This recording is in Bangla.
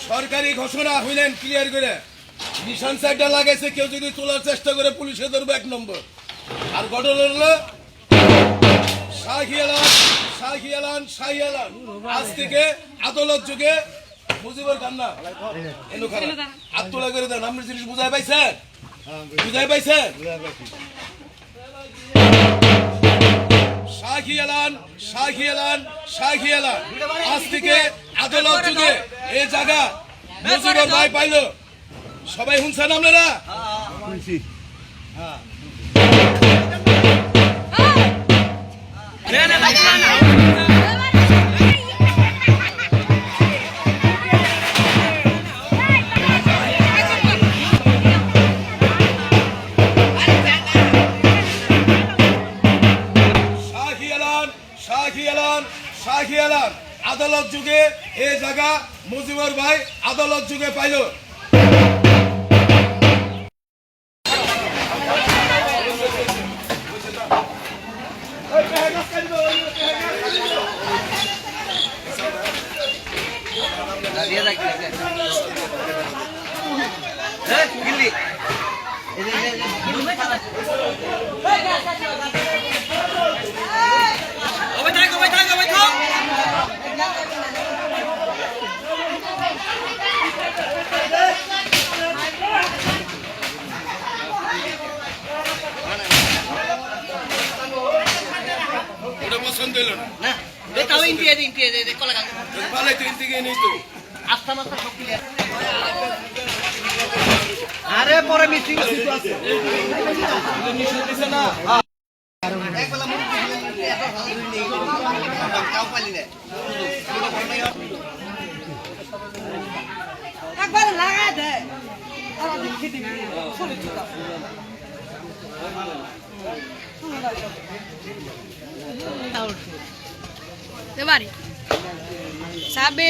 সরকারি ঘোষণা হইলেন ক্লিয়ার করে নিশান সাইডটা লাগাইছে, কেউ যদি তোলার চেষ্টা করে পুলিশে ধরবে 1 নম্বর। আর ঘটনা হলো শাহী এলান আজ থেকে আদালত যুগে মুজিবুর কান্না হাত তোলা করে দেন। আমরা জিনিস বুঝাই পাইছেন? শাহী এলান আজ থেকে আদালত যুগে এই জায়গা মুজিবুর ভাই পাইলো। সবাই শুনছেন আপনারা? শাহী এলান আদালত যুগে এই জায়গা মুজিবুর ভাই আদালত যুগে পাইল। পছন্দ হলো না, তাও ইন্ডিয়া কলা গাছ ভালো তো ইন্ডিয়া নেই তো আস্থা মাত্রা সব ক্লিয়ার। আরে পরে মিটিং আছে নিষেধ দিছে না একবেলা মুড়ি এত ভালো নেই কাউ পালি না একবার লাগা দে আর দেখি দিবি চলে চুকা Te mari. Sabe?